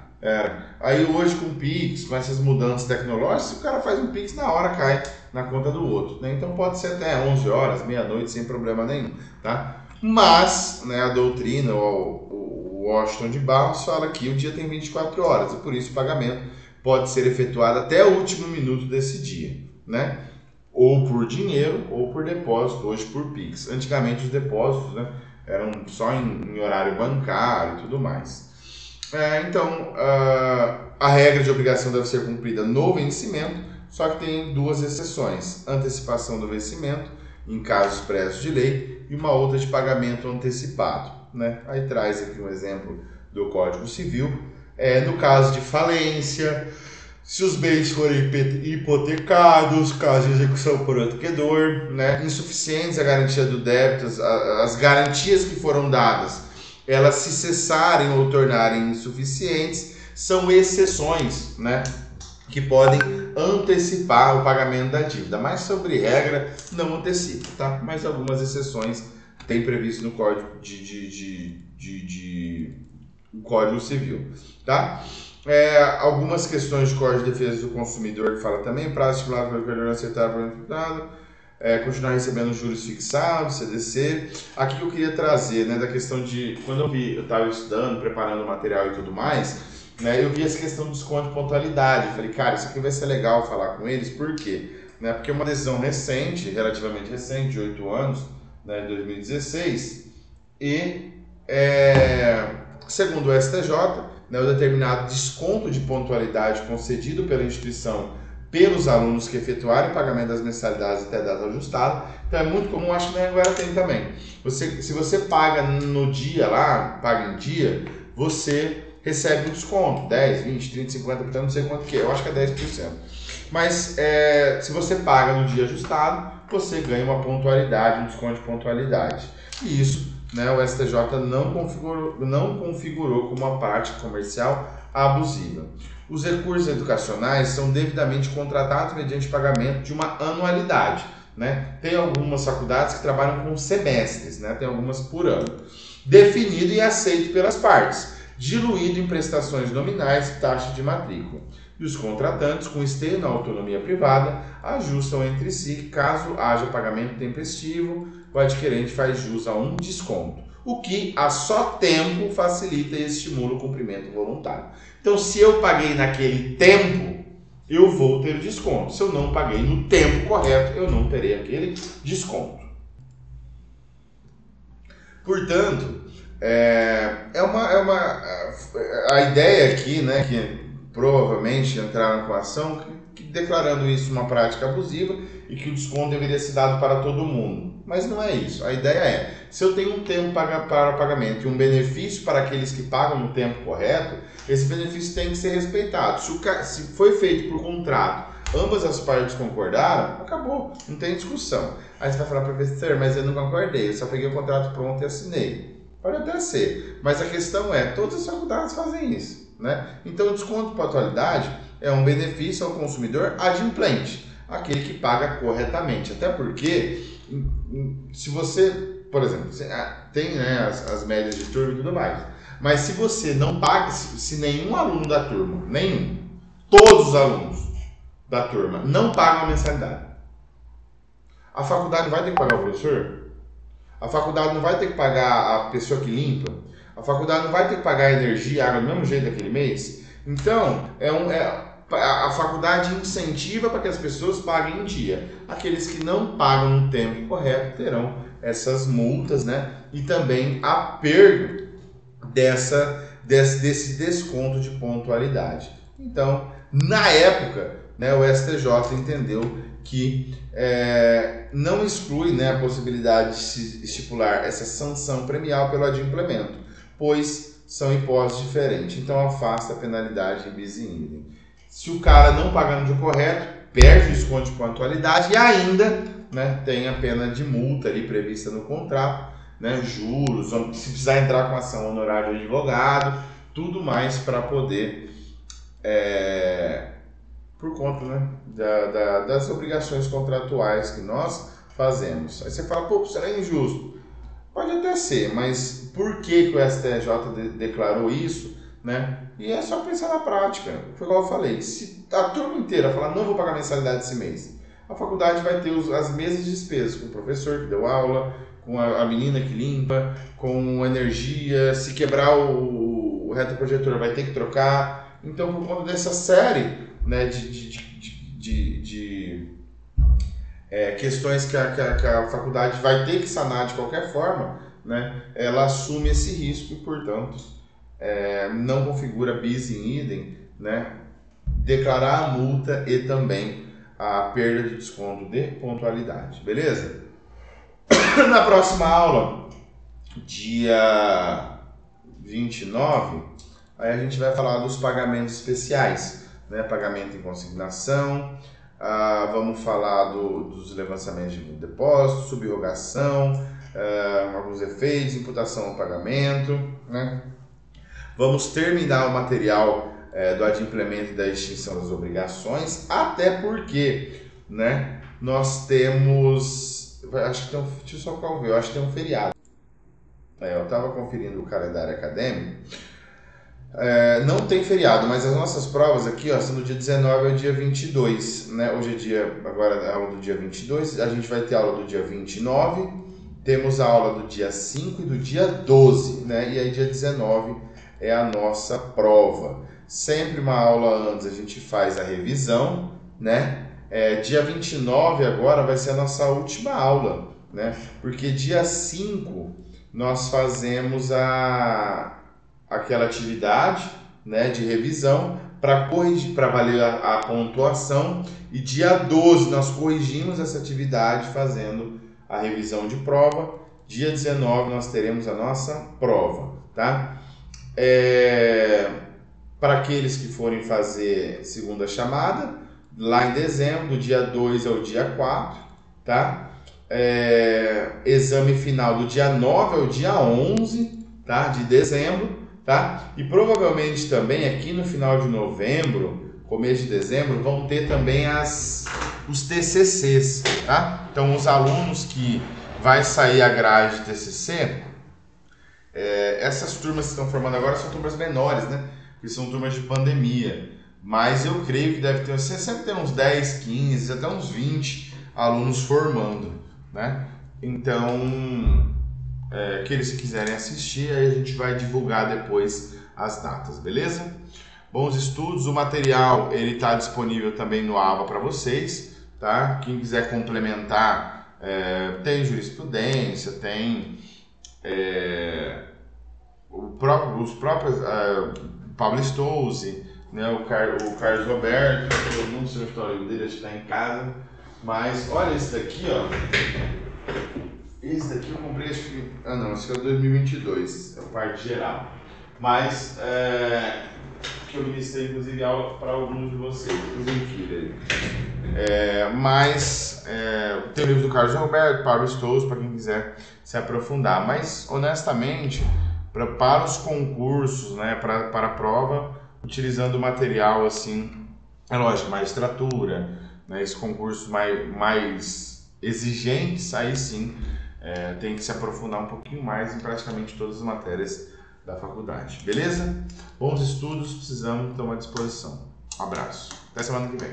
Aí hoje com o Pix, com essas mudanças tecnológicas, o cara faz um Pix na hora, cai na conta do outro, né? Então pode ser até 11 horas, meia-noite, sem problema nenhum, tá? Mas, né, a doutrina, o Washington de Barros fala que o dia tem 24 horas e por isso o pagamento pode ser efetuado até o último minuto desse dia, né? Ou por dinheiro ou por depósito, hoje por Pix. Antigamente os depósitos, né, eram só em horário bancário e tudo mais. Então, a regra de obrigação deve ser cumprida no vencimento, só que tem 2 exceções: antecipação do vencimento, em casos expressos de lei, e uma outra de pagamento antecipado, né? Aí traz aqui um exemplo do Código Civil. No caso de falência, se os bens forem hipotecados, caso de execução por outro credor, né? Insuficientes a garantia do débito, as garantias que foram dadas, elas se cessarem ou tornarem insuficientes, são exceções, né, que podem antecipar o pagamento da dívida. Mas, sobre regra, não antecipa, tá? Mas algumas exceções tem previsto no Código Código Civil, tá? Algumas questões de Código de Defesa do Consumidor que fala também, prazo estipulado pelo credor aceitável pelo imputado, continuar recebendo juros fixados, CDC. Aqui que eu queria trazer, né, da questão de, quando eu estava estudando, preparando o material e tudo mais, né, eu vi essa questão do desconto de pontualidade. Eu falei, cara, isso aqui vai ser legal falar com eles, por quê? Né, porque é uma decisão recente, relativamente recente, de 8 anos, né, de 2016, e segundo o STJ, né, o determinado desconto de pontualidade concedido pela instituição pelos alunos que efetuarem o pagamento das mensalidades até data ajustada. Então é muito comum, acho que na Anhanguera tem também. Se você paga no dia lá, paga em dia, você recebe um desconto, 10, 20, 30, 50%, não sei quanto que é, eu acho que é 10%. Mas se você paga no dia ajustado, você ganha uma pontualidade, um desconto de pontualidade. E isso, né, o STJ não configurou como uma prática comercial abusiva. Os recursos educacionais são devidamente contratados mediante pagamento de uma anualidade, né? Tem algumas faculdades que trabalham com semestres, né? Tem algumas por ano. Definido e aceito pelas partes, diluído em prestações nominais e taxa de matrícula. E os contratantes, com esteio na autonomia privada, ajustam entre si caso haja pagamento tempestivo, o adquirente faz jus a um desconto, o que a só tempo facilita e estimula o cumprimento voluntário. Então, se eu paguei naquele tempo, eu vou ter desconto. Se eu não paguei no tempo correto, eu não terei aquele desconto. Portanto, a ideia aqui, né, que provavelmente entraram com a ação, declarando isso uma prática abusiva e que o desconto deveria ser dado para todo mundo. Mas não é isso. A ideia é, se eu tenho um tempo para pagamento e um benefício para aqueles que pagam no tempo correto, esse benefício tem que ser respeitado. Se foi feito por contrato, ambas as partes concordaram, acabou, não tem discussão. Aí você vai falar, professor, mas eu não concordei, eu só peguei o contrato pronto e assinei. Pode até ser, mas a questão é, todas as faculdades fazem isso, né? Então o desconto de pontualidade é um benefício ao consumidor adimplente, aquele que paga corretamente. Até porque, se você, por exemplo, tem, né, as médias de turma e tudo mais, mas se você não paga, se nenhum aluno da turma, todos os alunos da turma não pagam a mensalidade, a faculdade não vai ter que pagar o professor? A faculdade não vai ter que pagar a pessoa que limpa? A faculdade não vai ter que pagar a energia, a água do mesmo jeito daquele mês? Então, a faculdade incentiva para que as pessoas paguem em dia. Aqueles que não pagam no tempo correto terão essas multas, né? E também a perda desse desconto de pontualidade. Então, na época, né, o STJ entendeu que não exclui, né, a possibilidade de se estipular essa sanção premial pelo adimplemento, pois são impostos diferentes. Então, afasta a penalidade em bis in idem. Se o cara não pagar no dia correto, perde o desconto de pontualidade e ainda, né, tem a pena de multa ali prevista no contrato, né, juros, se precisar entrar com ação honorária de advogado, tudo mais para poder, por conta, né, das obrigações contratuais que nós fazemos. Aí você fala, pô, será injusto? Pode até ser, mas por que o STJ declarou isso, né? E é só pensar na prática. Foi igual eu falei, se a turma inteira falar, não vou pagar mensalidade esse mês, a faculdade vai ter as mesmas despesas com o professor que deu aula, com a menina que limpa, com energia, se quebrar o retroprojetor vai ter que trocar. Então, por conta dessa série, né, de questões que a faculdade vai ter que sanar de qualquer forma, né, ela assume esse risco e, portanto, não configura bis in idem, né, declarar a multa e também a perda de desconto de pontualidade. Beleza? Na próxima aula, dia 29, aí a gente vai falar dos pagamentos especiais, né? Pagamento em consignação, vamos falar dos levançamentos de depósito, subrogação, alguns efeitos, imputação ao pagamento, né? Vamos terminar o material do adimplemento e da extinção das obrigações, até porque, né, nós temos, acho que tem deixa eu só ver, eu acho que tem um feriado. Eu estava conferindo o calendário acadêmico. Não tem feriado, mas as nossas provas aqui, ó, são do dia 19 ao dia 22, né? Hoje é agora a aula do dia 22, a gente vai ter aula do dia 29, temos a aula do dia 5 e do dia 12, né? E aí dia 19 é a nossa prova. Sempre uma aula antes a gente faz a revisão, né? Dia 29 agora vai ser a nossa última aula, né? Porque dia 5 nós fazemos aquela atividade, né, de revisão para corrigir, para valer a pontuação, e dia 12 nós corrigimos essa atividade fazendo a revisão de prova. Dia 19 nós teremos a nossa prova, tá? Para aqueles que forem fazer segunda chamada, lá em dezembro, do dia 2 ao dia 4, tá? Exame final do dia 9 ao dia 11, tá? De dezembro. Tá? E provavelmente também aqui no final de novembro, começo de dezembro, vão ter também os TCCs, tá? Então os alunos que vai sair a grade de TCC, essas turmas que estão formando agora são turmas menores, né? Porque são turmas de pandemia, mas eu creio que deve ter, sempre ter uns 10, 15, até uns 20 alunos formando, né? Então, aqueles que quiserem assistir, aí a gente vai divulgar depois as datas, beleza? Bons estudos, o material ele está disponível também no AVA para vocês, tá? Quem quiser complementar, tem jurisprudência, tem os próprios Pablo Stouze, né? o Carlos Roberto, eu não sei o histórico dele, acho que está em casa, mas olha esse daqui, ó. Esse daqui eu comprei, acho que... não, esse aqui é o 2022, é o parte geral. Mas, que eu ministrei, inclusive, aula para alguns de vocês, depois eu enfio ele. Tem o livro do Carlos Roberto, Pablo Stouze, para quem quiser se aprofundar. Mas, honestamente, para os concursos, né, para a prova, utilizando material, assim, lógico, magistratura, né, esses concursos mais exigentes, aí sim, tem que se aprofundar um pouquinho mais em praticamente todas as matérias da faculdade. Beleza? Bons estudos, precisamos tomar à disposição. Um abraço. Até semana que vem.